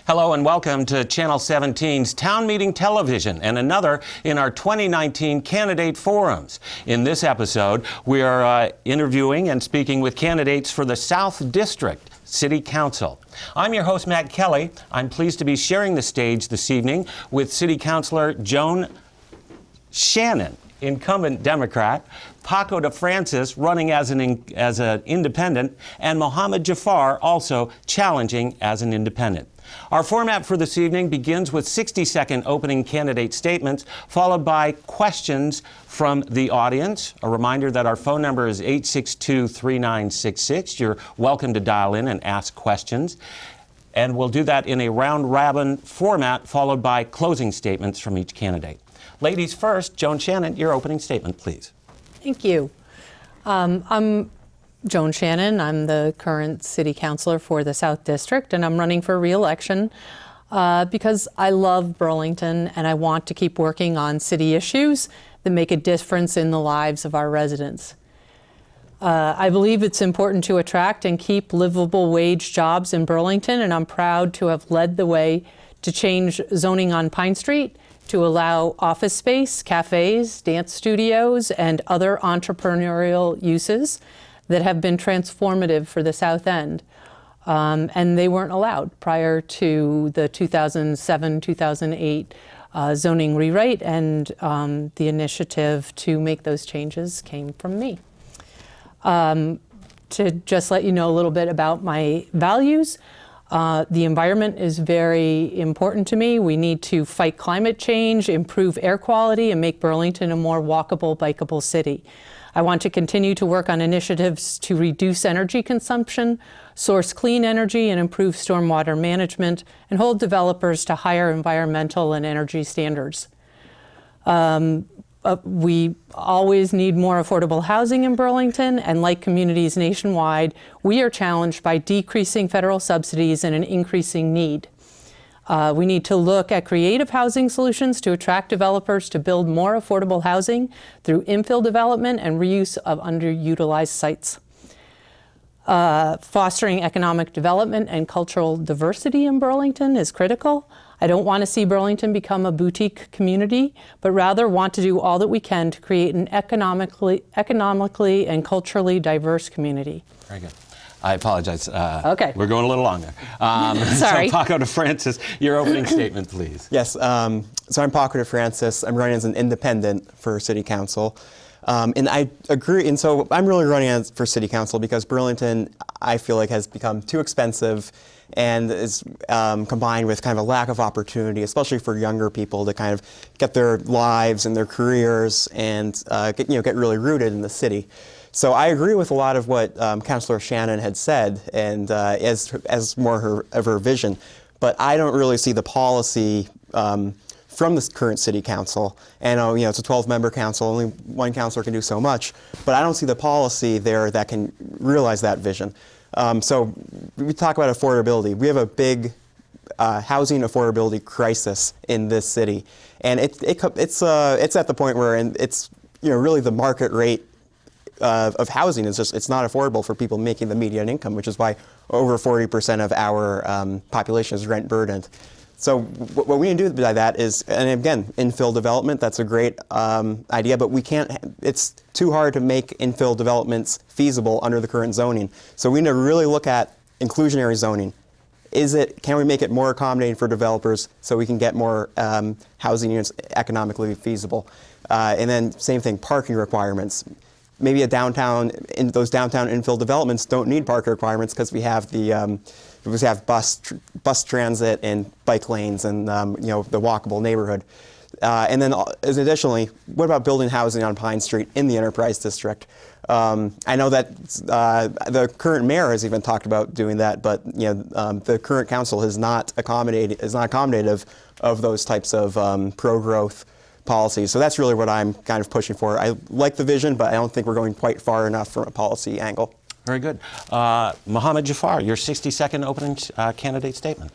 Hello and welcome to Channel 17's Town Meeting Television and another in our 2019 Candidate Forums. In this episode, we are interviewing and speaking with candidates for the South District City Council. I'm your host, Matt Kelly. I'm pleased to be sharing the stage this evening with City Councilor Joan, Shannon, Incumbent Democrat, Paco DeFrancis running as an independent, and Mohamed Jafar also challenging as an independent. Our format for this evening begins with 60-second opening candidate statements, followed by questions from the audience. A reminder that our phone number is 862-3966. You're welcome to dial in and ask questions. And we'll do that in a round-robin format, followed by closing statements from each candidate. Ladies first, Joan Shannon, your opening statement, please. Thank you. I'm Joan Shannon. I'm the current city councilor for the South District, and I'm running for re-election because I love Burlington and I want to keep working on city issues that make a difference in the lives of our residents. I believe it's important to attract and keep livable wage jobs in Burlington, and I'm proud to have led the way to change zoning on Pine Street to allow office space, cafes, dance studios, and other entrepreneurial uses that have been transformative for the South End. And they weren't allowed prior to the 2007-2008 zoning rewrite, and the initiative to make those changes came from me. To just let you know a little bit about my values, the environment is very important to me. We need to fight climate change, improve air quality, and make Burlington a more walkable, bikeable city. I want to continue to work on initiatives to reduce energy consumption, source clean energy, and improve stormwater management, and hold developers to higher environmental and energy standards. We always need more affordable housing in Burlington, and like communities nationwide, we are challenged by decreasing federal subsidies and an increasing need. We need to look at creative housing solutions to attract developers to build more affordable housing through infill development and reuse of underutilized sites. Fostering economic development and cultural diversity in Burlington is critical. I don't want to see Burlington become a boutique community, but rather want to do all that we can to create an economically and culturally diverse community. Very good. I apologize. Okay. We're going a little longer. Sorry. So Paco DeFrancis, your opening statement, please. Yes. So I'm Paco DeFrancis. I'm running as an independent for City Council. And I agree. And so I'm really running for City Council because Burlington, I feel like, has become too expensive and is combined with kind of a lack of opportunity, especially for younger people, to kind of get their lives and their careers and get really rooted in the city. So I agree with a lot of what Councilor Shannon had said, and as more of her vision. But I don't really see the policy from the current City Council. And it's a 12-member council. Only one councilor can do so much. But I don't see the policy there that can realize that vision. So we talk about affordability. We have a big housing affordability crisis in this city, and it's at the point where it's really the market rate of housing is just, it's not affordable for people making the median income, which is why over 40% of our population is rent burdened. So what we need to do by that is, and again, infill development, that's a great idea, but we can't, it's too hard to make infill developments feasible under the current zoning. So we need to really look at inclusionary zoning. Can we make it more accommodating for developers so we can get more housing units economically feasible? And then same thing, parking requirements. Maybe those downtown infill developments don't need parking requirements because we have bus transit and bike lanes and the walkable neighborhood. And then additionally, what about building housing on Pine Street in the Enterprise District? I know that the current mayor has even talked about doing that, but the current council is not accommodative of those types of pro-growth policies. So that's really what I'm kind of pushing for. I like the vision, but I don't think we're going quite far enough from a policy angle. Very good. Mohamed Jafar, your 60-second opening candidate statement.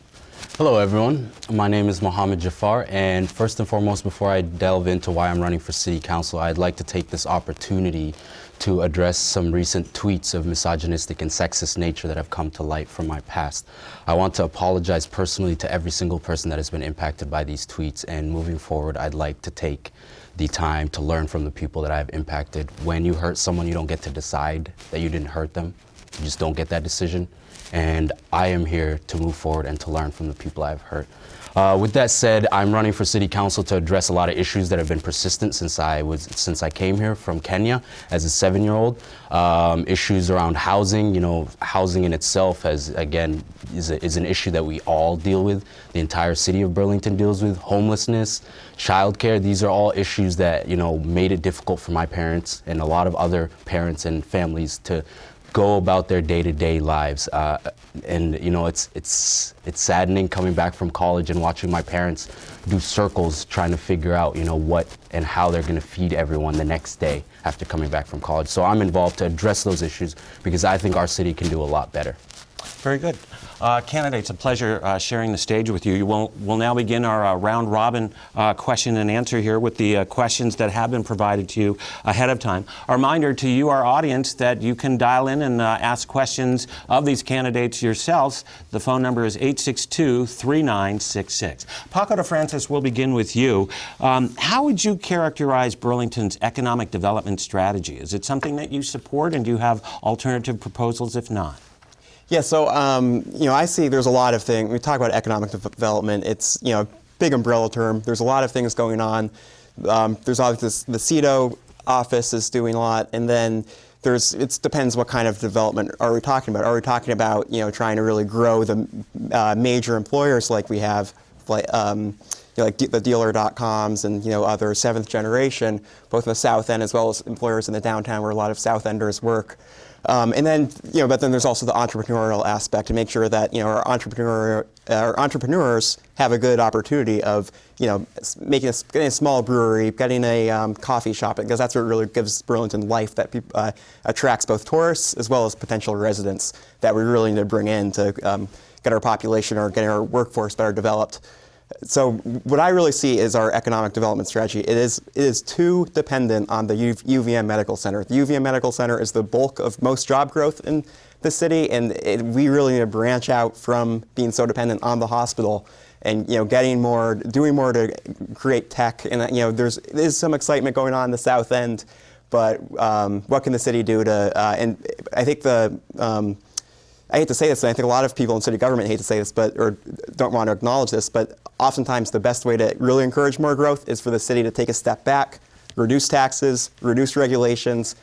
Hello everyone, my name is Mohamed Jafar, and first and foremost, before I delve into why I'm running for City Council, I'd like to take this opportunity to address some recent tweets of misogynistic and sexist nature that have come to light from my past. I want to apologize personally to every single person that has been impacted by these tweets, and moving forward, I'd like to take the time to learn from the people that I've impacted. When you hurt someone, you don't get to decide that you didn't hurt them. You just don't get that decision. And I am here to move forward and to learn from the people I've hurt. With that said, I'm running for City Council to address a lot of issues that have been persistent since I came here from Kenya as a 7-year-old. Issues around housing. Housing in itself is an issue that we all deal with. The entire city of Burlington deals with. Homelessness, childcare. These are all issues that made it difficult for my parents and a lot of other parents and families to go about their day-to-day lives, and it's saddening coming back from college and watching my parents do circles trying to figure out what and how they're going to feed everyone the next day after coming back from college. So I'm involved to address those issues because I think our city can do a lot better. Very good. Candidates, a pleasure sharing the stage with you. We'll now begin our round robin question and answer here with the questions that have been provided to you ahead of time. A reminder to you, our audience, that you can dial in and ask questions of these candidates yourselves. The phone number is 862-3966. Paco DeFrancis, we'll begin with you. How would you characterize Burlington's economic development strategy? Is it something that you support, and do you have alternative proposals if not? Yeah, so I see there's a lot of things. We talk about economic development. It's a big umbrella term. There's a lot of things going on. There's obviously the CEDO office is doing a lot, and then it depends what kind of development are we talking about. Are we talking about trying to really grow the major employers like we have, like the dealer.coms and other seventh generation, both in the South End as well as employers in the downtown where a lot of South Enders work. And then, but then there's also the entrepreneurial aspect to make sure that our entrepreneurs have a good opportunity of getting a small brewery, getting a coffee shop, because that's what really gives Burlington life that attracts both tourists as well as potential residents that we really need to bring in to get our population or getting our workforce better developed. So what I really see is our economic development strategy. It is too dependent on the UVM Medical Center. The UVM Medical Center is the bulk of most job growth in the city, and we really need to branch out from being so dependent on the hospital and doing more to create tech. And there's some excitement going on in the South End, but what can the city do to? And I think I hate to say this, and I think a lot of people in city government hate to say this, or don't want to acknowledge this, but oftentimes the best way to really encourage more growth is for the city to take a step back, reduce taxes, reduce regulations,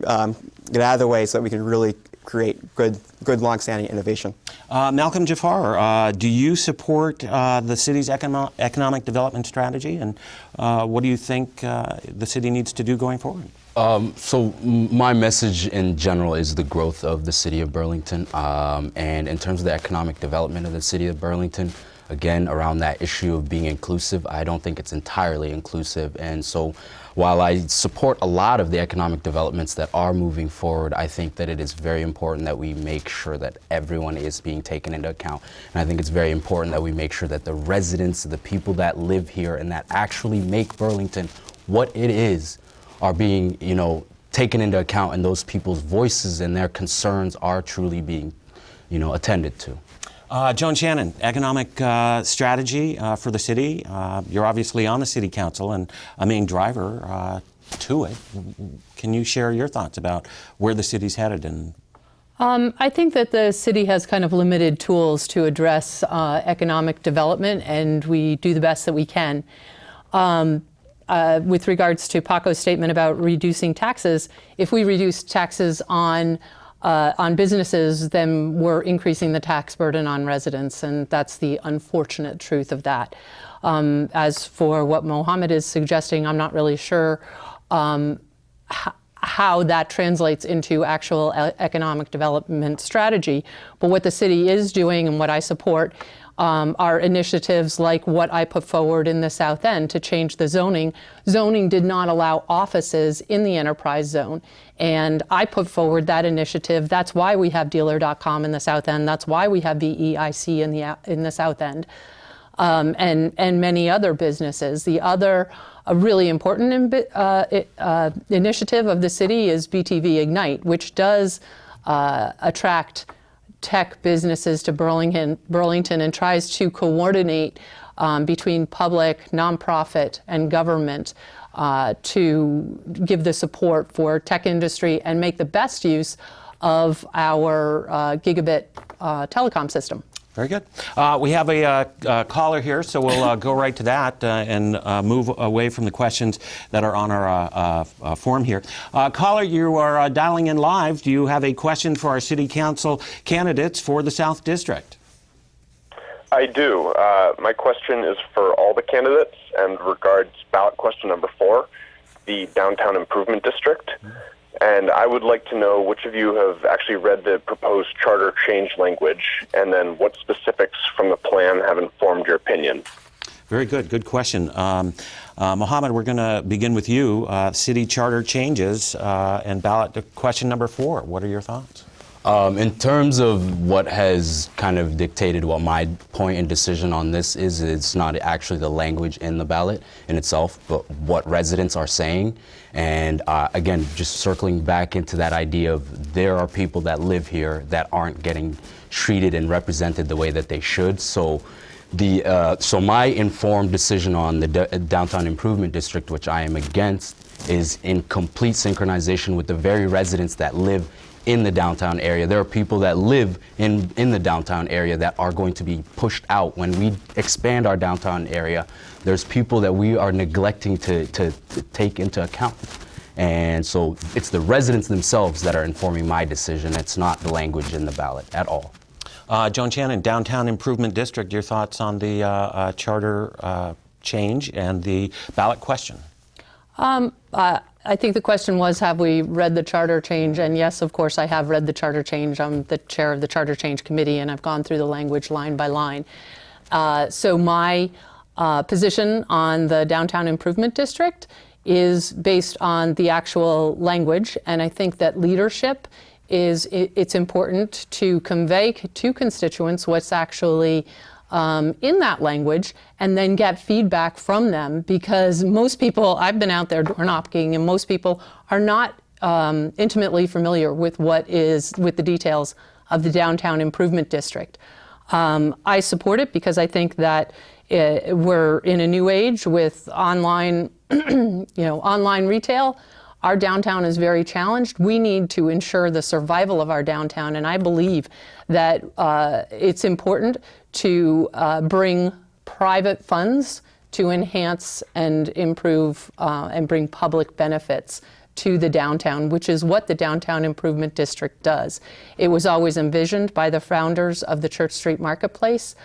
get out of the way so that we can really create good long-standing innovation. Malcolm Jafar, do you support the city's economic development strategy, and what do you think the city needs to do going forward? So my message in general is the growth of the city of Burlington, and in terms of the economic development of the city of Burlington, again, around that issue of being inclusive, I don't think it's entirely inclusive. And so while I support a lot of the economic developments that are moving forward, I think that it is very important that we make sure that everyone is being taken into account. And I think it's very important that we make sure that the residents, the people that live here and that actually make Burlington what it is, are being, taken into account, and those people's voices and their concerns are truly being, attended to. Joan, Shannon, economic strategy for the city. You're obviously on the city council and a main driver to it. Can you share your thoughts about where the city's headed? And I think that the city has kind of limited tools to address economic development, and we do the best that we can. With regards to Paco's statement about reducing taxes, if we reduce taxes on businesses, then we're increasing the tax burden on residents, and that's the unfortunate truth of that. As for what Mohamed is suggesting, I'm not really sure how that translates into actual economic development strategy. But what the city is doing and what I support are initiatives like what I put forward in the South End to change the zoning. Zoning did not allow offices in the enterprise zone. And I put forward that initiative. That's why we have dealer.com in the South End. That's why we have VEIC in the South End, and many other businesses. The other really important initiative of the city is BTV Ignite, which does attract tech businesses to Burlington and tries to coordinate between public, nonprofit, and government to give the support for tech industry and make the best use of our gigabit telecom system. Very good. We have a caller here, so we'll go right to that and move away from the questions that are on our form here. Caller, you are dialing in live. Do you have a question for our City Council candidates for the South District? I do. My question is for all the candidates and regards ballot question number 4, the Downtown Improvement District. And I would like to know which of you have actually read the proposed charter change language, and then what specifics from the plan have informed your opinion. Very good. Good question. Mohamed, we're going to begin with you. City charter changes and ballot question number 4. What are your thoughts? In terms of what has kind of dictated what my point and decision on this is, it's not actually the language in the ballot in itself, but what residents are saying. And again, just circling back into that idea of there are people that live here that aren't getting treated and represented the way that they should. So so my informed decision on the Downtown Improvement District, which I am against, is in complete synchronization with the very residents that live in the downtown area. There are people that live in the downtown area that are going to be pushed out when we expand our downtown area. There's people that we are neglecting to take into account. And so it's the residents themselves that are informing my decision. It's not the language in the ballot at all. Joan Shannon, Downtown Improvement District, your thoughts on the charter change and the ballot question? I think the question was, have we read the charter change? And yes, of course, I have read the charter change. I'm the chair of the Charter Change Committee, and I've gone through the language line by line. So my position on the Downtown Improvement District is based on the actual language, and I think that leadership it's important to convey to constituents what's actually in that language, and then get feedback from them, because most people, I've been out there door knocking, and most people are not intimately familiar with the details of the Downtown Improvement District. I support it because I think that we're in a new age with online, online retail. Our downtown is very challenged. We need to ensure the survival of our downtown, and I believe that it's important to bring private funds to enhance and improve and bring public benefits to the downtown, which is what the Downtown Improvement District does. It was always envisioned by the founders of the Church Street Marketplace.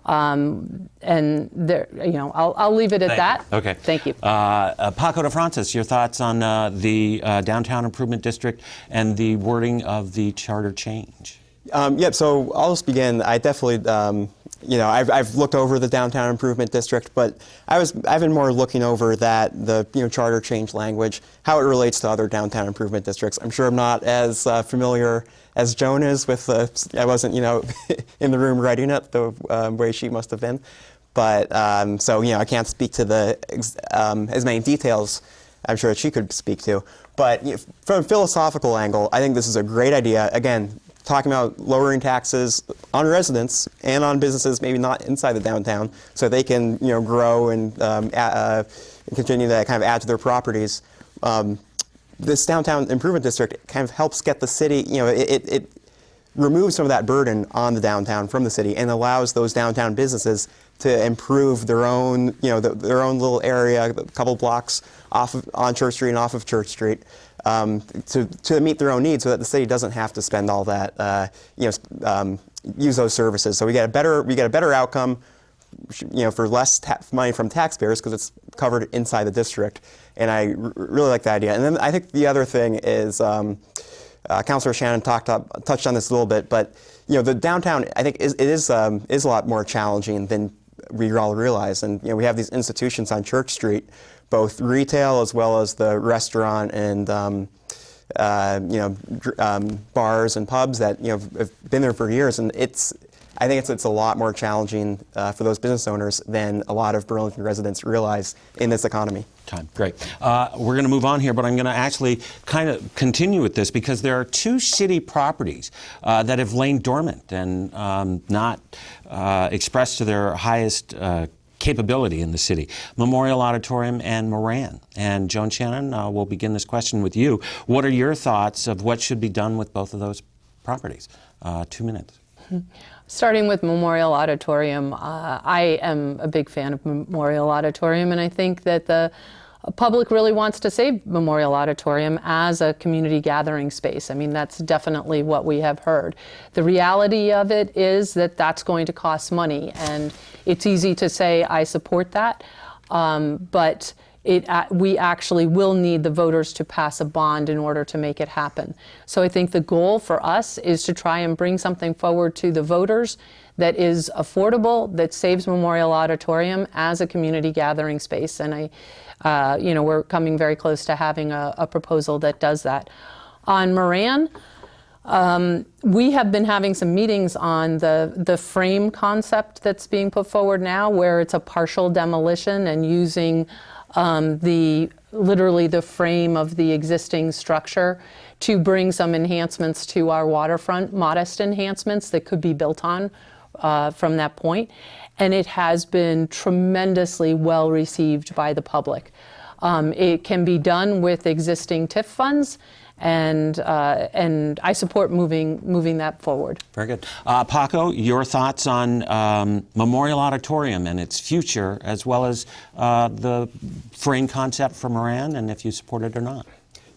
And there, I'll leave it at that. Okay. Thank you. Paco DeFrancis, your thoughts on the Downtown Improvement District and the wording of the charter change? So I'll just begin. I definitely, I've looked over the Downtown Improvement District, but I've been more looking over the charter change language, how it relates to other downtown improvement districts. I'm sure I'm not as familiar as Joan is with I wasn't, in the room writing it the way she must have been. But I can't speak to as many details I'm sure that she could speak to. But from a philosophical angle, I think this is a great idea. Again, talking about lowering taxes on residents and on businesses maybe not inside the downtown, so they can grow and continue to kind of add to their properties. This Downtown Improvement District kind of helps get the city, it removes some of that burden on the downtown from the city and allows those downtown businesses to improve their own, their own little area, a couple blocks on Church Street and off of Church Street, to meet their own needs, so that the city doesn't have to spend all that, use those services. So we get a better outcome, for less money from taxpayers because it's covered inside the district. And I really like that idea. And then I think the other thing is, Councilor Shannon touched on this a little bit, but the downtown, I think, is a lot more challenging than we all realize. And we have these institutions on Church Street, both retail as well as the restaurant and bars and pubs that have been there for years, and I think it's a lot more challenging for those business owners than a lot of Burlington residents realize in this economy. Time. Great. We're going to move on here, but I'm going to actually kind of continue with this because there are two city properties that have lain dormant and not expressed to their highest capability in the city: Memorial Auditorium and Moran. And Joan, Shannon, we'll begin this question with you. What are your thoughts of what should be done with both of those properties? 2 minutes. Starting with Memorial Auditorium, I am a big fan of Memorial Auditorium, and I think that the public really wants to save Memorial Auditorium as a community gathering space. I mean, that's definitely what we have heard. The reality of it is that that's going to cost money, and it's easy to say I support that, but we actually will need the voters to pass a bond in order to make it happen. So I think the goal for us is to try and bring something forward to the voters that is affordable, that saves Memorial Auditorium as a community gathering space. And we're coming very close to having a proposal that does that. On Moran, we have been having some meetings on the frame concept that's being put forward now, where it's a partial demolition and using literally the frame of the existing structure to bring some enhancements to our waterfront, modest enhancements that could be built on from that point. And it has been tremendously well received by the public. It can be done with existing TIF funds, and I support moving that forward. Very good. Paco, your thoughts on Memorial Auditorium and its future, as well as the frame concept for Moran, and if you support it or not?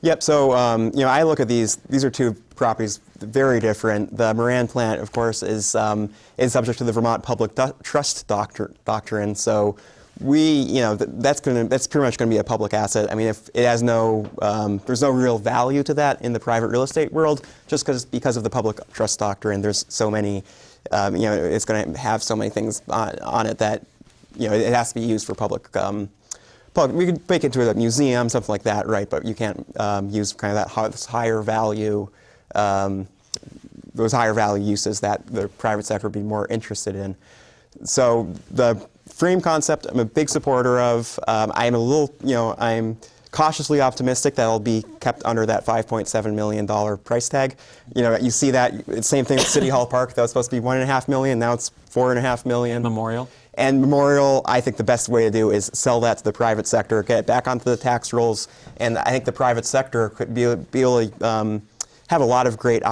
Yep. So I look at these are two properties very different. The Moran plant, of course, is subject to the Vermont Public Trust Doctrine. So that's pretty much going to be a public asset. I mean, if it has there's no real value to that in the private real estate world, just because of the public trust doctrine. There's so many, it's going to have so many things on it that it has to be used for public. We could make it into a museum, something like that, right? But you can't use kind of those higher value uses that the private sector would be more interested in. So the frame concept, I'm a big supporter of. I'm cautiously optimistic that it'll be kept under that $5.7 million price tag. You see that same thing with City Hall Park. That was supposed to be $1.5 million. Now it's $4.5 million. Memorial. And Memorial, I think the best way to do is sell that to the private sector, get it back onto the tax rolls, and I think the private sector could be able to have a lot of great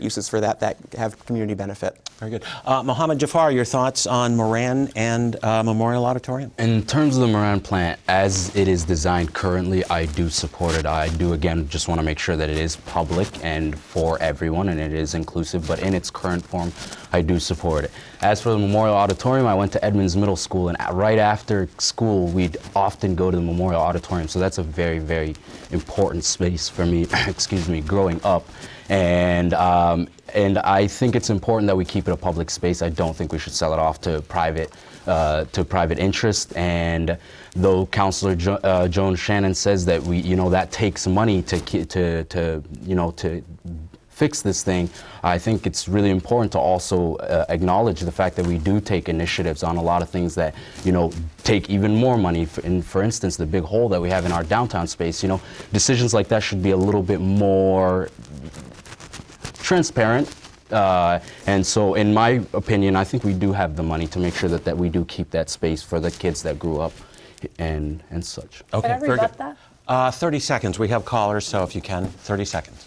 uses for that have community benefit. Very good. Mohamed Jafar, your thoughts on Moran and Memorial Auditorium? In terms of the Moran plant, as it is designed currently, I do support it. I do, again, just want to make sure that it is public and for everyone, and it is inclusive, but in its current form, I do support it. As for the Memorial Auditorium, I went to Edmonds Middle School, and right after school, we'd often go to the Memorial Auditorium, so that's a very, very important space for me, growing up. And I think it's important that we keep it a public space. I don't think we should sell it off to private interest. And though Councillor Joan Shannon says that that takes money to fix this thing, I think it's really important to also acknowledge the fact that we do take initiatives on a lot of things that take even more money. For instance, the big hole that we have in our downtown space. Decisions like that should be a little bit more transparent, and so in my opinion, I think we do have the money to make sure that we do keep that space for the kids that grew up and such. Okay, Can I rebut that? 30 seconds. We have callers, so if you can, 30 seconds.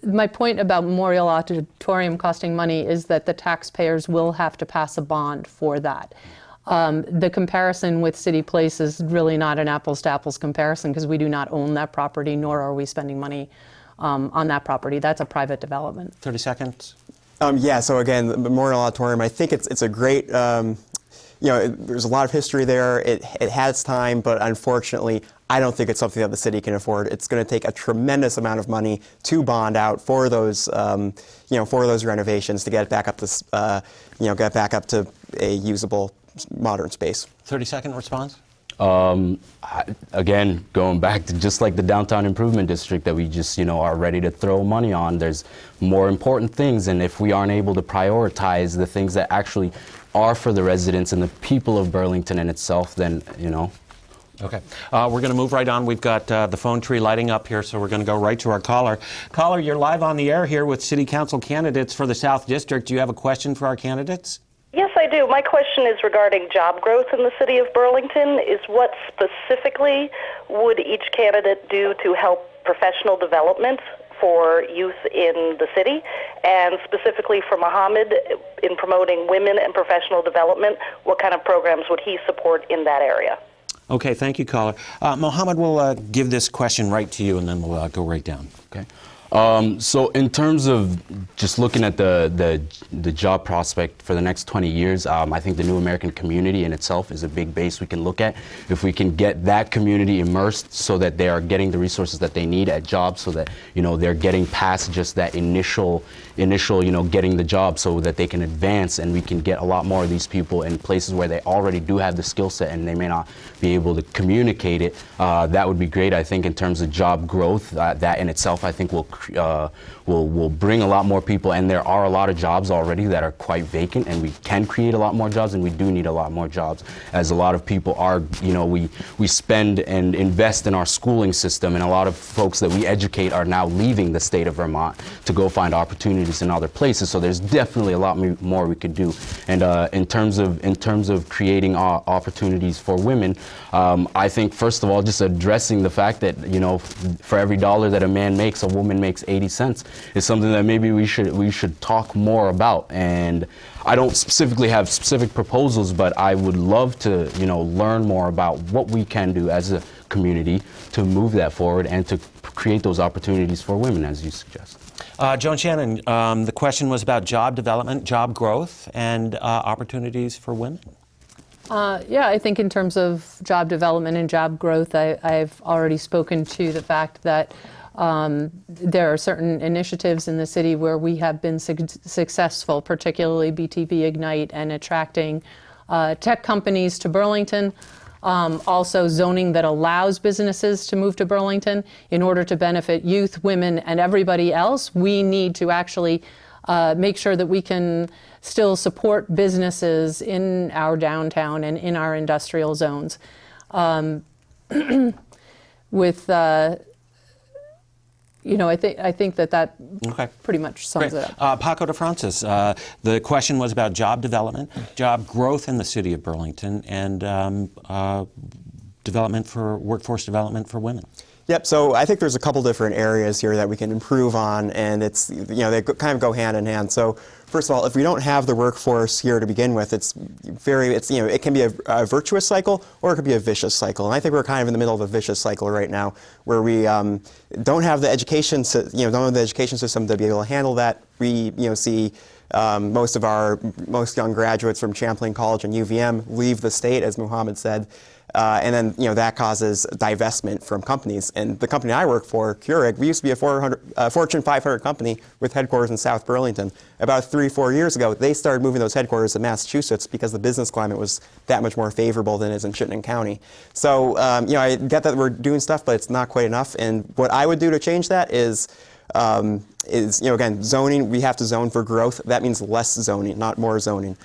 My point about Memorial Auditorium costing money is that the taxpayers will have to pass a bond for that. The comparison with City Place is really not an apples to apples comparison because we do not own that property, nor are we spending money on that property. That's a private development. 30 seconds. So again, the Memorial Auditorium, I think it's a great there's a lot of history there. It has time, but unfortunately, I don't think it's something that the city can afford. It's going to take a tremendous amount of money to bond out for those, for those renovations to get it back up to, get back up to a usable modern space. 30-second response. Again, going back to just like the downtown improvement district that we just, are ready to throw money on, there's more important things, and if we aren't able to prioritize the things that actually are for the residents and the people of Burlington in itself, then, Okay. We're going to move right on. We've got the phone tree lighting up here, so we're going to go right to our caller. Caller, you're live on the air here with City Council candidates for the South District. Do you have a question for our candidates? Yes, I do. My question is regarding job growth in the city of Burlington. Is what specifically would each candidate do to help professional development for youth in the city? And specifically for Mohamed, in promoting women and professional development, what kind of programs would he support in that area? Okay, thank you, caller. Mohamed, we'll give this question right to you, and then we'll go right down. Okay. So in terms of just looking at the job prospect for the next 20 years, I think the New American community in itself is a big base we can look at. If we can get that community immersed so that they are getting the resources that they need at jobs, so that they're getting past just that initial getting the job, so that they can advance, and we can get a lot more of these people in places where they already do have the skill set and they may not be able to communicate it. That would be great. I think in terms of job growth, that in itself I think will bring a lot more people, and there are a lot of jobs already that are quite vacant, and we can create a lot more jobs, and we do need a lot more jobs, as a lot of people are, we spend and invest in our schooling system, and a lot of folks that we educate are now leaving the state of Vermont to go find opportunities in other places. So there's definitely a lot more we could do. And in terms of creating opportunities for women, I think first of all, just addressing the fact that for every dollar that a man makes, a woman makes 80 cents is something that maybe we should talk more about. And I don't specifically have specific proposals, but I would love to learn more about what we can do as a community to move that forward and to create those opportunities for women, as you suggest. Joan, Shannon, the question was about job development, job growth, and opportunities for women. Yeah, I think in terms of job development and job growth, I've already spoken to the fact that there are certain initiatives in the city where we have been successful, particularly BTB Ignite and attracting tech companies to Burlington. Also zoning that allows businesses to move to Burlington. In order to benefit youth, women, and everybody else, we need to actually make sure that we can still support businesses in our downtown and in our industrial zones. With I think that okay. pretty much sums Great. it up. Paco DeFrancis, the question was about job development, job growth in the city of Burlington, and workforce development for women. Yep, so I think there's a couple different areas here that we can improve on, and it's, they kind of go hand in hand. So first of all, if we don't have the workforce here to begin with, it can be a virtuous cycle or it could be a vicious cycle. And I think we're kind of in the middle of a vicious cycle right now, where we don't have the education, system to be able to handle that. We, see most young graduates from Champlain College and UVM leave the state, as Mohamed said. And then, that causes divestment from companies. And the company I work for, Keurig, we used to be a Fortune 500 company with headquarters in South Burlington. About 3-4 years ago, they started moving those headquarters to Massachusetts because the business climate was that much more favorable than it is in Chittenden County. So, I get that we're doing stuff, but it's not quite enough. And what I would do to change that is again, zoning. We have to zone for growth. That means less zoning, not more zoning.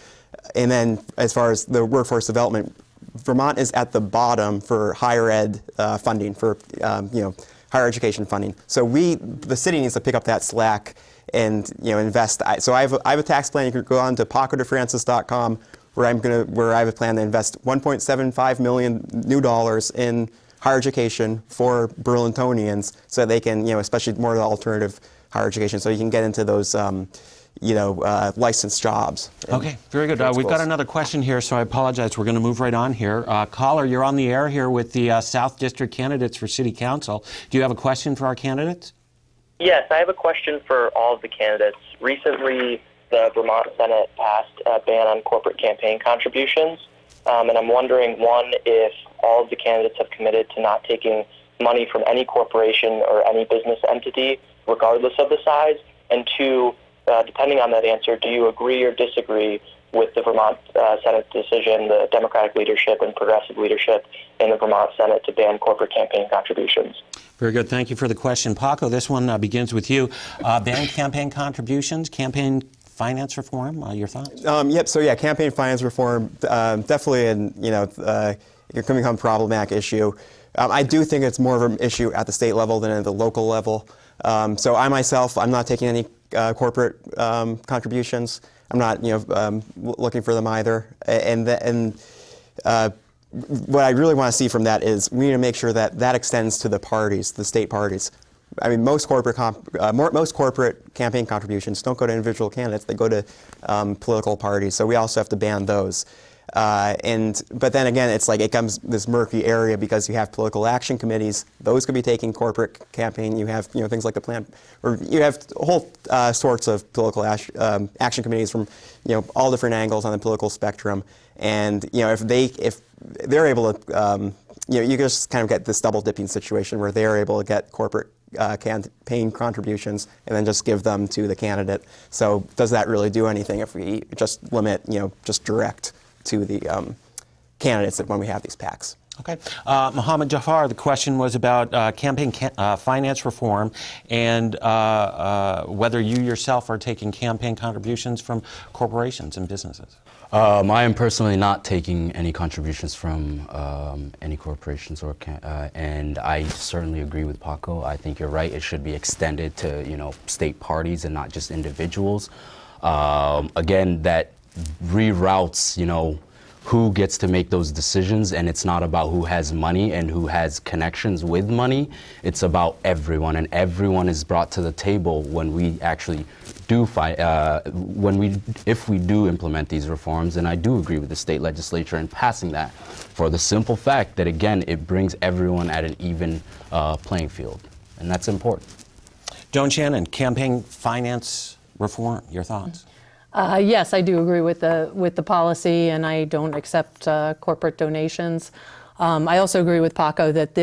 And then as far as the workforce development, Vermont is at the bottom for higher ed funding, for higher education funding. So the city needs to pick up that slack and invest. So I have a tax plan. You can go on to PacoDeFrancis.com where I have a plan to invest $1.75 million new dollars in higher education for Burlingtonians, so that they can, especially more of the alternative higher education, so you can get into those. Licensed jobs. Okay, very good. We've got another question here, so I apologize. We're going to move right on here. Caller, you're on the air here with the South District candidates for City Council. Do you have a question for our candidates? Yes, I have a question for all of the candidates. Recently, the Vermont Senate passed a ban on corporate campaign contributions. And I'm wondering, one, if all of the candidates have committed to not taking money from any corporation or any business entity, regardless of the size, and two, depending on that answer, do you agree or disagree with the Vermont Senate decision, the Democratic leadership and progressive leadership in the Vermont Senate to ban corporate campaign contributions? Very good. Thank you for the question. Paco, this one begins with you. Ban campaign contributions, campaign finance reform, your thoughts? Yep, so yeah, campaign finance reform, definitely it can become a problematic issue. I do think it's more of an issue at the state level than at the local level. So I myself, I'm not taking any corporate contributions. I'm not, looking for them either. And what I really want to see from that is we need to make sure that that extends to the parties, the state parties. I mean, most corporate campaign contributions don't go to individual candidates; they go to political parties. So we also have to ban those. But then again, it's like it comes this murky area because you have political action committees; those could be taking corporate campaign. You have things like the plan, or you have whole sorts of political action committees from all different angles on the political spectrum. And if they're able to, you just kind of get this double dipping situation where they're able to get corporate campaign contributions and then just give them to the candidate. So does that really do anything if we just limit, just direct to the candidates when we have these PACs? Okay. Mohamed Jafar, the question was about campaign finance reform and whether you yourself are taking campaign contributions from corporations and businesses. I am personally not taking any contributions from any corporations and I certainly agree with Paco. I think you're right. It should be extended to state parties and not just individuals. Again, that reroutes who gets to make those decisions, and it's not about who has money and who has connections with money. It's about everyone, and everyone is brought to the table when we actually do if we do implement these reforms. And I do agree with the state legislature in passing that for the simple fact that, again, it brings everyone at an even playing field, and that's important. Joan, Shannon, campaign finance reform, your thoughts? Yes, I do agree with the policy, and I don't accept corporate donations. I also agree with Paco that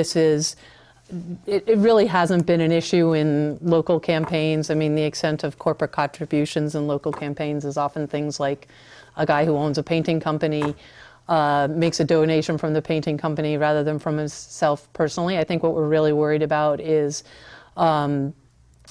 it really hasn't been an issue in local campaigns. I mean, the extent of corporate contributions in local campaigns is often things like a guy who owns a painting company makes a donation from the painting company rather than from himself personally. I think what we're really worried about is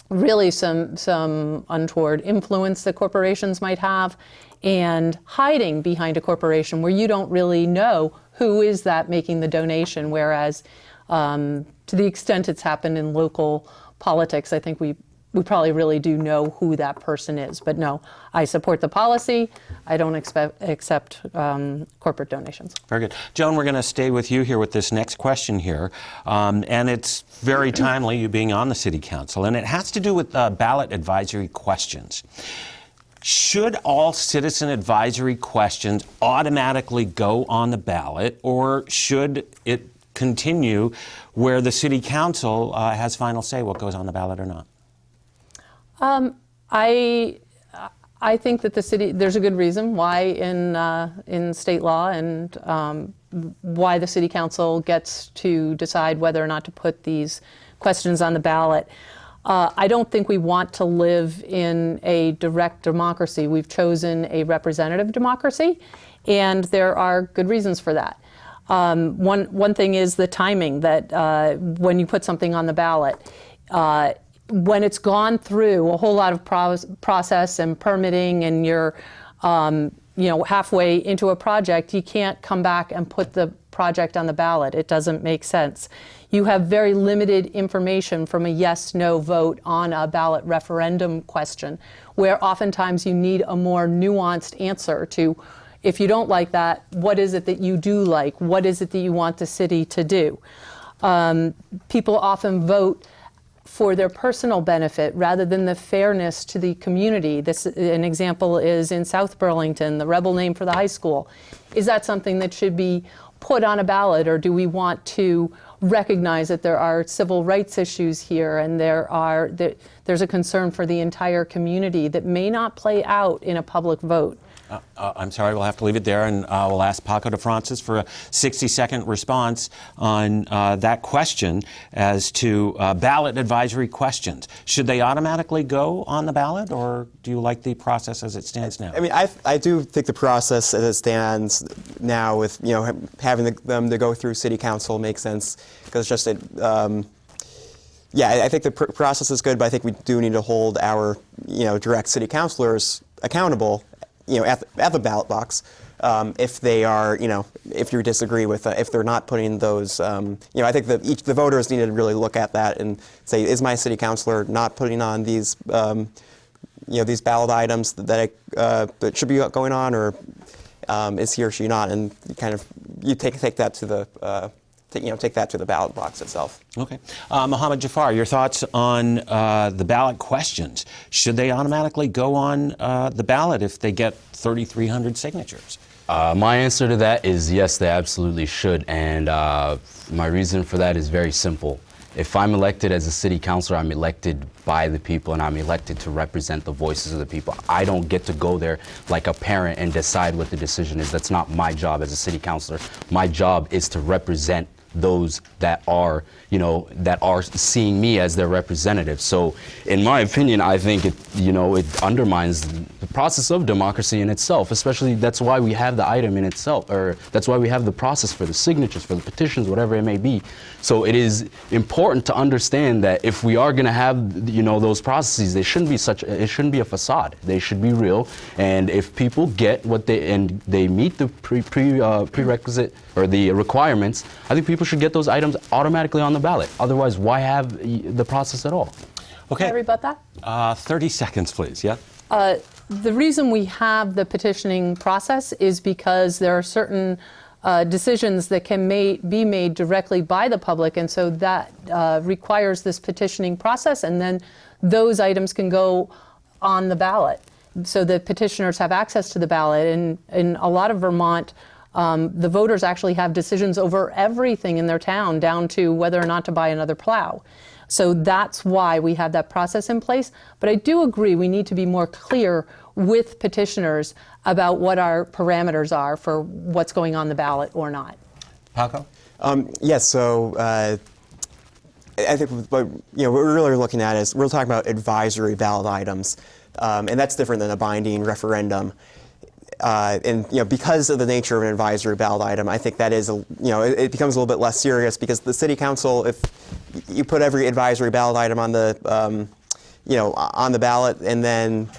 really some untoward influence that corporations might have, and hiding behind a corporation where you don't really know who is that making the donation, whereas to the extent it's happened in local politics, I think we probably really do know who that person is. But no, I support the policy. I don't accept corporate donations. Very good. Joan, we're going to stay with you here with this next question here. And it's very timely, you being on the City Council, and it has to do with ballot advisory questions. Should all citizen advisory questions automatically go on the ballot, or should it continue where the City Council has final say what goes on the ballot or not? I think that there's a good reason why in state law and why the City Council gets to decide whether or not to put these questions on the ballot. I don't think we want to live in a direct democracy. We've chosen a representative democracy, and there are good reasons for that. One thing is the timing, that when you put something on the ballot, when it's gone through a whole lot of process and permitting, and you're halfway into a project, you can't come back and put the project on the ballot. It doesn't make sense. You have very limited information from a yes/no vote on a ballot referendum question, where oftentimes you need a more nuanced answer to, if you don't like that, what is it that you do like? What is it that you want the city to do? People often vote for their personal benefit rather than the fairness to the community. An example is in South Burlington, the rebel name for the high school. Is that something that should be put on a ballot, or do we want to recognize that there are civil rights issues here, and there's a concern for the entire community that may not play out in a public vote? I'm sorry, we'll have to leave it there, and we'll ask Paco DeFrancis for a 60-second response on that question as to ballot advisory questions. Should they automatically go on the ballot, or do you like the process as it stands now? I mean, I do think the process as it stands now, with having them to go through City Council makes sense, because just I think the process is good, but I think we do need to hold our direct city councilors accountable at the ballot box, if they are, if you disagree with, if they're not putting those, I think that the voters need to really look at that and say, is my city councilor not putting on these, these ballot items that should be going on, or is he or she not? And you take that to the, take that to the ballot box itself. Okay. Mohamed Jafar, your thoughts on the ballot questions. Should they automatically go on the ballot if they get 3,300 signatures? My answer to that is yes, they absolutely should. And my reason for that is very simple. If I'm elected as a city councilor, I'm elected by the people, and I'm elected to represent the voices of the people. I don't get to go there like a parent and decide what the decision is. That's not my job as a city councilor. My job is to represent those that are, that are seeing me as their representative. So, in my opinion, I think it undermines the process of democracy in itself. Especially, that's why we have the item in itself, or that's why we have the process for the signatures, for the petitions, whatever it may be. So, it is important to understand that if we are going to have, those processes, it shouldn't be a facade. They should be real. And if people get what they meet the prerequisite or the requirements, I think people should get those items automatically on the ballot. Otherwise, why have the process at all? Okay. Can I rebut that? 30 seconds, please. Yeah. The reason we have the petitioning process is because there are certain decisions that can be made directly by the public, and so that requires this petitioning process, and then those items can go on the ballot. So the petitioners have access to the ballot. In a lot of Vermont, the voters actually have decisions over everything in their town, down to whether or not to buy another plow. So that's why we have that process in place. But I do agree we need to be more clear with petitioners about what our parameters are for what's going on the ballot or not. Paco? Yes, so I think what we're really looking at is we're talking about advisory ballot items, and that's different than a binding referendum. And because of the nature of an advisory ballot item, I think that is it becomes a little bit less serious, because the city council, if you put every advisory ballot item on the on the ballot, and then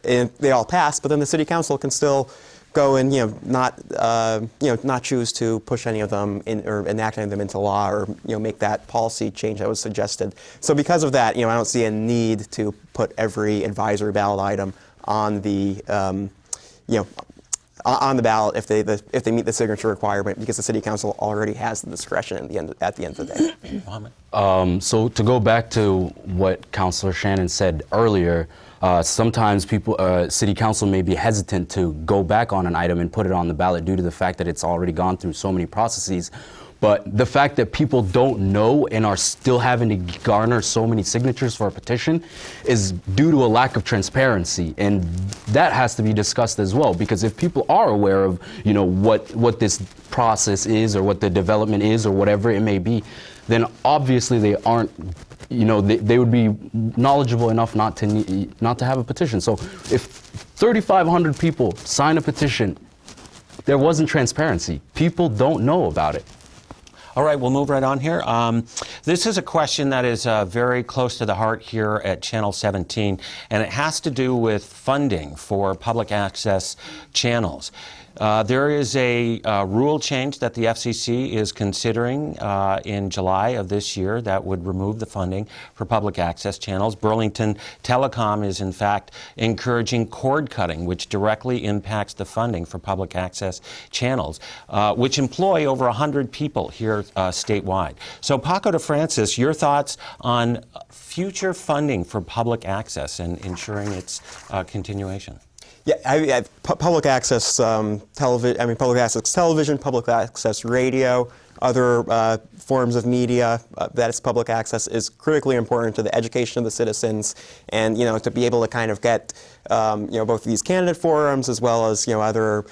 and they all pass, but then the city council can still go and not choose to push any of them or enact any of them into law, or make that policy change that was suggested. So because of that, I don't see a need to put every advisory ballot item on the on the ballot if they meet the signature requirement, because the city council already has the discretion at the end of the day. So to go back to what Councilor Shannon said earlier, sometimes city council may be hesitant to go back on an item and put it on the ballot due to the fact that it's already gone through so many processes. But the fact that people don't know and are still having to garner so many signatures for a petition is due to a lack of transparency, and that has to be discussed as well. Because if people are aware of, what this process is, or what the development is, or whatever it may be, then obviously they aren't, they would be knowledgeable enough not to have a petition. So if 3,500 people sign a petition, there wasn't transparency. People don't know about it. All right, we'll move right on here. This is a question that is very close to the heart here at Channel 17, and it has to do with funding for public access channels. There is a rule change that the FCC is considering in July of this year that would remove the funding for public access channels. Burlington Telecom is in fact encouraging cord cutting, which directly impacts the funding for public access channels, which employ over 100 people here statewide. So Paco DeFrancis, your thoughts on future funding for public access and ensuring its continuation? Yeah, public access television. Public access television, public access radio other forms of media that is public access is critically important to the education of the citizens, and to be able to kind of get both these candidate forums as well as other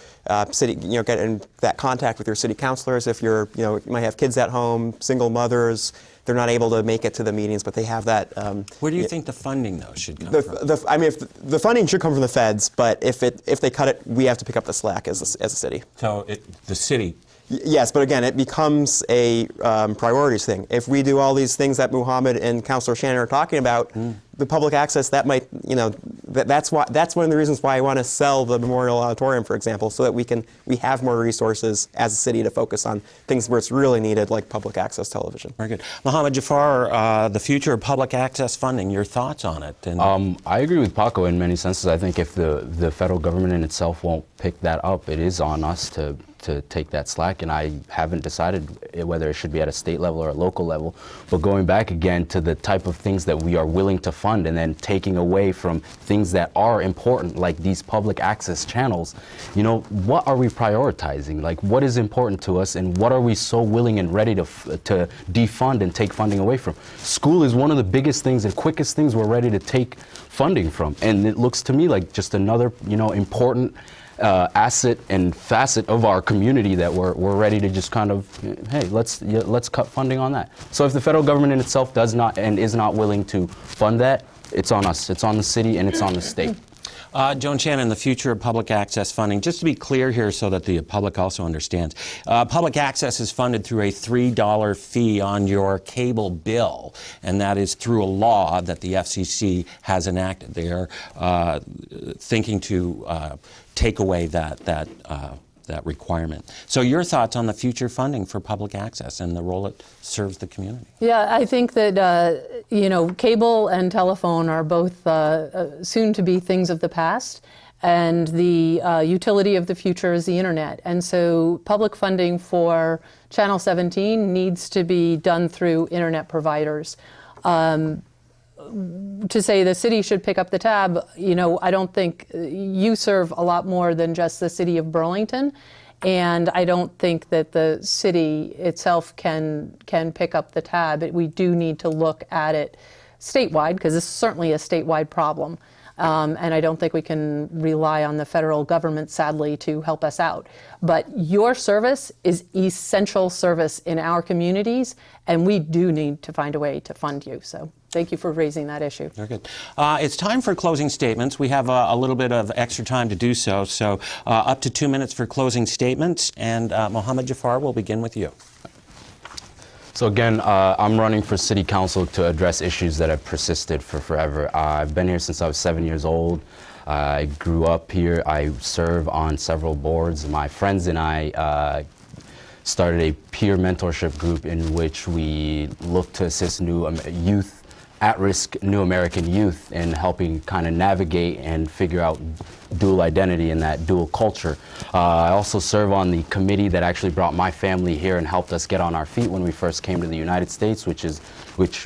city get in that contact with your city councilors if you're you might have kids at home, single mothers. They're not able to make it to the meetings, but they have that. Where do you think the funding, though, should come from? I mean, if the funding should come from the feds, but if they cut it, we have to pick up the slack as a city. So the city. Yes, but again, it becomes a priorities thing. If we do all these things that Mohamed and Councilor Shannon are talking about, the public access, that might, that's one of the reasons why I want to sell the Memorial Auditorium, for example, so that we have more resources as a city to focus on things where it's really needed, like public access television. Very good. Mohamed Jafar, the future of public access funding, your thoughts on it? I agree with Paco in many senses. I think if the federal government in itself won't pick that up, it is on us to take that slack, and I haven't decided whether it should be at a state level or a local level. But going back again to the type of things that we are willing to fund and then taking away from things that are important, like these public access channels, what are we prioritizing? Like, what is important to us, and what are we so willing and ready to defund and take funding away from? School is one of the biggest things and quickest things we're ready to take funding from, and it looks to me like just another important asset and facet of our community that we're ready to just kind of, hey, let's cut funding on that. So if the federal government in itself does not and is not willing to fund that, it's on us, it's on the city, and it's on the state. Joan Shannon, the future of public access funding. Just to be clear here so that the public also understands, public access is funded through a $3 fee on your cable bill, and that is through a law that the FCC has enacted. They are thinking to take away that requirement. So your thoughts on the future funding for public access and the role it serves the community? Yeah, I think that, cable and telephone are both soon to be things of the past, and the utility of the future is the internet. And so public funding for Channel 17 needs to be done through internet providers. To say the city should pick up the tab, I don't think you serve a lot more than just the city of Burlington, and I don't think that the city itself can pick up the tab. We do need to look at it statewide, because this is certainly a statewide problem, and I don't think we can rely on the federal government, sadly, to help us out. But your service is essential service in our communities, and we do need to find a way to fund you. So thank you for raising that issue. Very good. It's time for closing statements. We have a little bit of extra time to do so. So up to 2 minutes for closing statements. And Mohamed Jafar, we'll begin with you. So again, I'm running for city council to address issues that have persisted for forever. I've been here since I was 7 years old. I grew up here. I serve on several boards. My friends and I started a peer mentorship group in which we look to assist youth, at-risk new American youth, in helping kind of navigate and figure out dual identity in that dual culture. I also serve on the committee that actually brought my family here and helped us get on our feet when we first came to the United States, which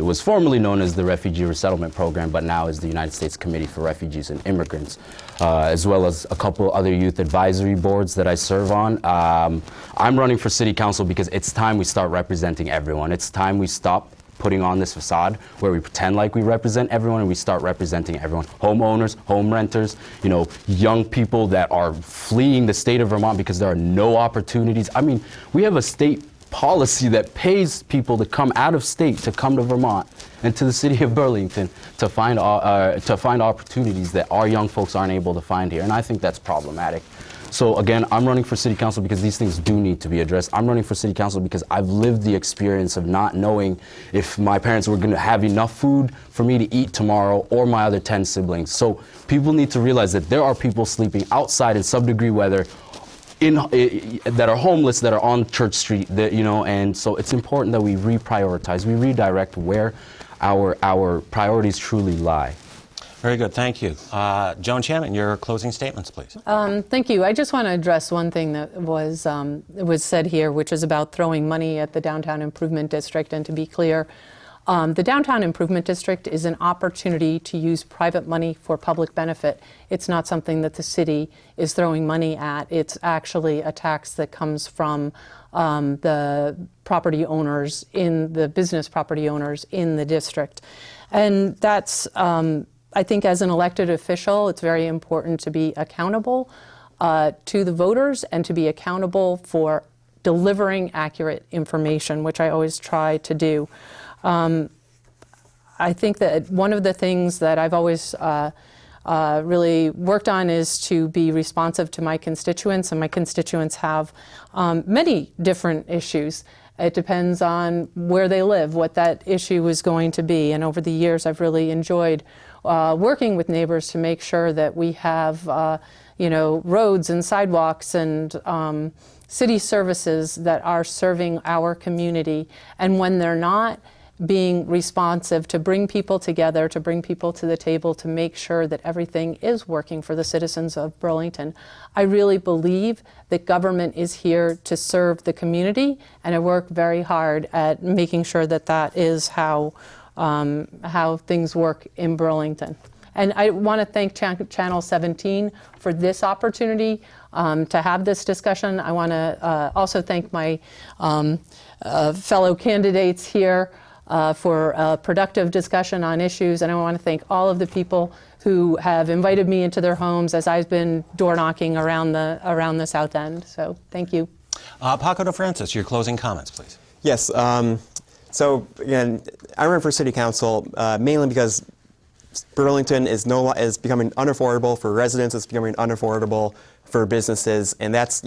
was formerly known as the Refugee Resettlement Program, but now is the United States Committee for Refugees and Immigrants, as well as a couple other youth advisory boards that I serve on. I'm running for city council because it's time we start representing everyone. It's time we stop putting on this facade where we pretend like we represent everyone and we start representing everyone. Homeowners, home renters, young people that are fleeing the state of Vermont because there are no opportunities. I mean, we have a state policy that pays people to come out of state to come to Vermont and to the city of Burlington to find opportunities that our young folks aren't able to find here. And I think that's problematic. So again, I'm running for city council because these things do need to be addressed. I'm running for city council because I've lived the experience of not knowing if my parents were going to have enough food for me to eat tomorrow, or my other 10 siblings. So people need to realize that there are people sleeping outside in sub-degree weather that are homeless, that are on Church Street, and so it's important that we reprioritize, we redirect where our priorities truly lie. Very good, thank you. Joan Shannon, your closing statements, please. Thank you. I just want to address one thing that was said here, which is about throwing money at the Downtown Improvement District. And to be clear, The Downtown Improvement District is an opportunity to use private money for public benefit. It's not something that the city is throwing money at. It's actually a tax that comes from the property owners the business property owners in the district. And that's, I think as an elected official, it's very important to be accountable to the voters and to be accountable for delivering accurate information, which I always try to do. I think that one of the things that I've always really worked on is to be responsive to my constituents, and my constituents have many different issues. It depends on where they live, what that issue is going to be, and over the years I've really enjoyed working with neighbors to make sure that we have roads and sidewalks and city services that are serving our community, and when they're not, being responsive to bring people together, to bring people to the table, to make sure that everything is working for the citizens of Burlington. I really believe that government is here to serve the community, and I work very hard at making sure that that is how things work in Burlington. And I want to thank Channel 17 for this opportunity to have this discussion. I want to also thank my fellow candidates here for a productive discussion on issues, and I want to thank all of the people who have invited me into their homes as I've been door knocking around the South End. So thank you. Paco DeFrancis, your closing comments, please. Yes. So again, I run for city council mainly because Burlington is becoming unaffordable for residents. It's becoming unaffordable for businesses, and that's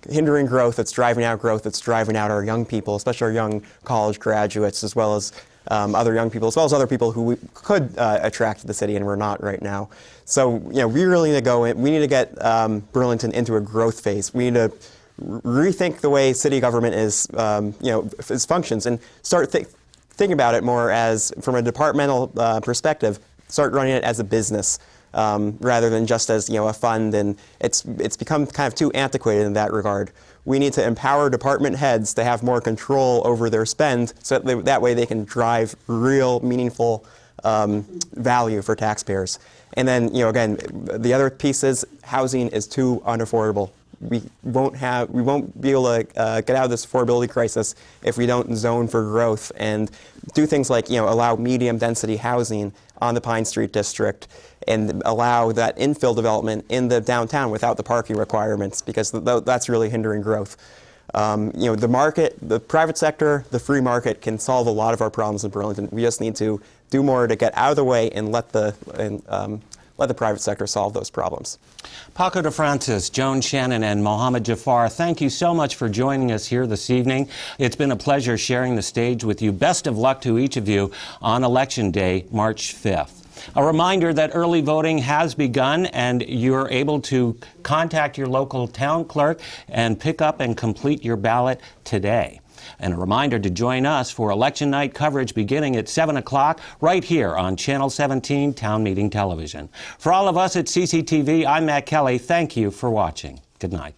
hindering growth. It's driving out growth. It's driving out our young people, especially our young college graduates, as well as other young people, as well as other people who we could attract to the city and we're not right now. So we really need to go in. We need to get Burlington into a growth phase. We need to rethink the way city government is functions and start thinking about it more as from a departmental perspective. Start running it as a business. Rather than just as a fund, and it's become kind of too antiquated in that regard. We need to empower department heads to have more control over their spend, so that way they can drive real, meaningful value for taxpayers. And then again, the other piece is housing is too unaffordable. We won't be able to get out of this affordability crisis if we don't zone for growth and do things like allow medium density housing on the Pine Street district and allow that infill development in the downtown without the parking requirements, because that's really hindering growth. The market, the private sector, the free market can solve a lot of our problems in Burlington. We just need to do more to get out of the way and let the private sector solve those problems. Paco DeFrancis, Joan, Shannon, and Mohamed Jafar, thank you so much for joining us here this evening. It's been a pleasure sharing the stage with you. Best of luck to each of you on Election Day, March 5th. A reminder that early voting has begun, and you're able to contact your local town clerk and pick up and complete your ballot today. And a reminder to join us for election night coverage beginning at 7 o'clock right here on Channel 17 Town Meeting Television. For all of us at CCTV, I'm Matt Kelly. Thank you for watching. Good night.